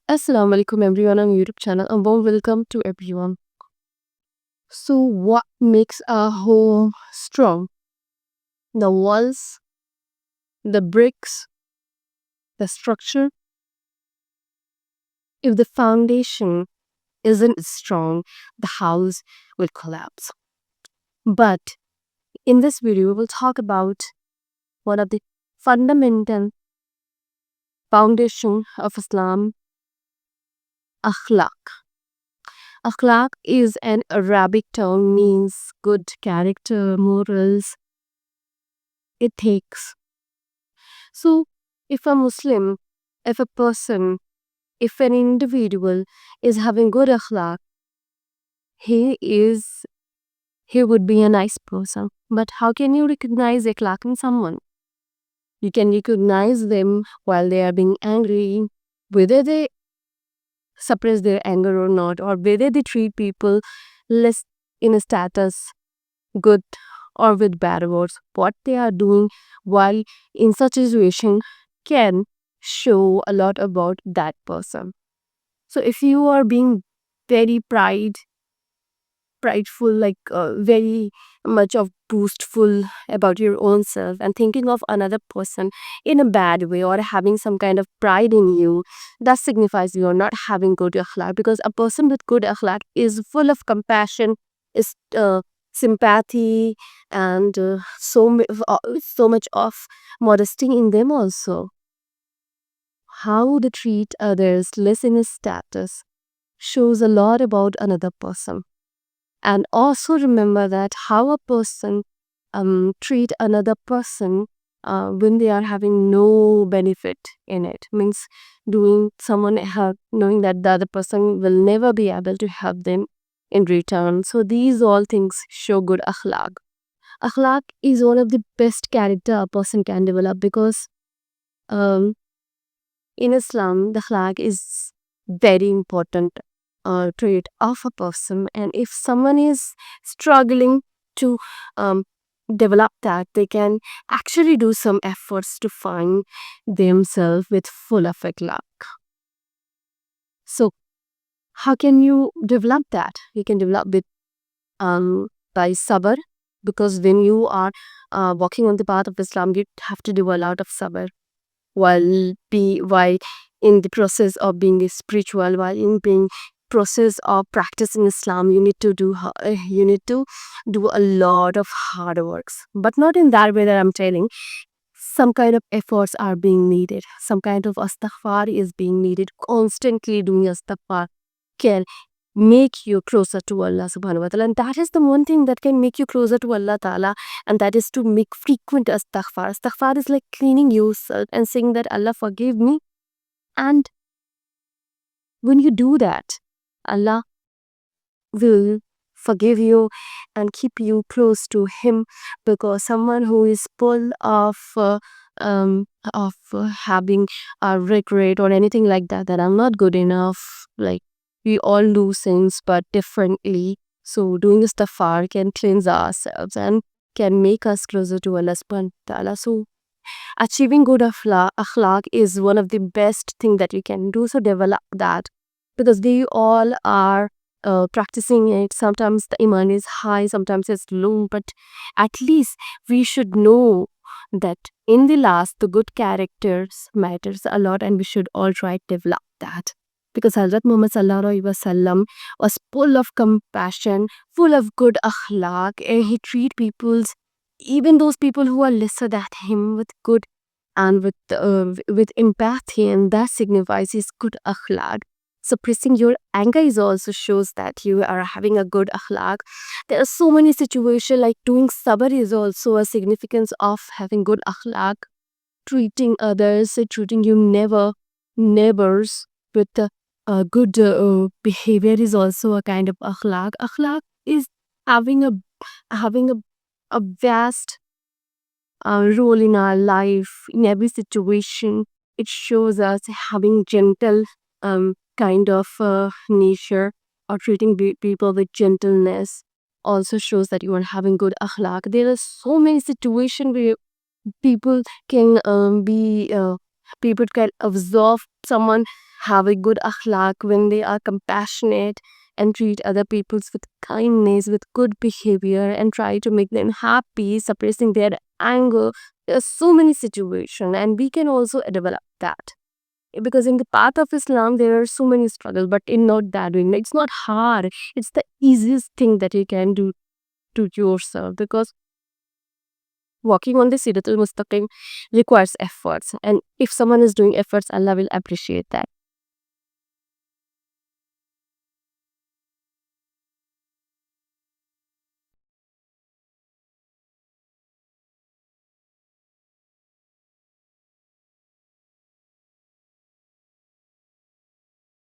Assalamu alaikum everyone on YouTube channel and warm welcome to everyone. So what makes a home strong? The walls, the bricks, the structure. If the foundation isn't strong, the house will collapse. But in this video, we will talk about one of the fundamental foundation of Islam, akhlaq. Akhlaq is an Arabic term means good character, morals, ethics. So, if a Muslim, if a person, if an individual is having good akhlaq, he is he would be a nice person. But how can you recognize akhlaq in someone? You can recognize them while they are being angry, whether they suppress their anger or not, or whether they treat people less in a status, good or with bad words. What they are doing while in such a situation can show a lot about that person. So if you are being very prideful, like very much of boastful about your own self and thinking of another person in a bad way or having some kind of pride in you, that signifies you are not having good akhlaq, because a person with good akhlaq is full of compassion, is sympathy, and so much of modesty in them also. How they treat others less in his status shows a lot about another person. And also remember that how a person treat another person when they are having no benefit in it, means doing someone help knowing that the other person will never be able to help them in return. So these all things show good akhlaq. Akhlaq is one of the best character a person can develop, because um, in Islam, the akhlaq is very important trait of a person. And if someone is struggling to um, develop that, they can actually do some efforts to find themselves with full of akhlaq. So, how can you develop that? You can develop it by sabr, because when you are walking on the path of Islam, you have to do a lot of sabr while in the process of being spiritual, while in being process of practicing Islam, you need to do a lot of hard works, but not in that way that I'm telling. Some kind of efforts are being needed, some kind of astaghfar is being needed. Constantly doing astaghfar can make you closer to Allah subhanahu wa ta'ala, and that is the one thing that can make you closer to Allah ta'ala, and that is to make frequent astaghfar. Astaghfar is like cleaning yourself and saying that Allah forgive me, and when you do that, Allah will forgive you and keep you close to Him, because someone who is full of having a regret or anything like that, that I'm not good enough, like we all do things but differently. So doing istighfar can cleanse ourselves and can make us closer to Allah subhanahu wa ta'ala. So achieving good akhlaq is one of the best thing that you can do. So develop that, because they all are practicing it. Sometimes the iman is high, sometimes it's low, but at least we should know that in the last, the good characters matters a lot, and we should all try to develop that. Because Hazrat Muhammad Sallallahu Alaihi Wasallam was full of compassion, full of good akhlaq, and he treat people's, even those people who are lesser than him, with good and with empathy, and that signifies his good akhlaq. Suppressing your anger is also shows that you are having a good akhlaq. There are so many situations, like doing sabr is also a significance of having good akhlaq. Treating others, treating your neighbors with good behavior is also a kind of akhlaq. Akhlaq is having a vast role in our life, in every situation. It shows us having gentle kind of nature, or treating people with gentleness also shows that you are having good akhlaq. There are so many situations where people can people can observe someone have a good akhlaq, when they are compassionate and treat other people with kindness, with good behavior, and try to make them happy, suppressing their anger. There are so many situations, and we can also develop that. Because in the path of Islam, there are so many struggles, but in not that doing, it's not hard. It's the easiest thing that you can do to yourself, because walking on the Siratul Mustaqim requires efforts. And if someone is doing efforts, Allah will appreciate that.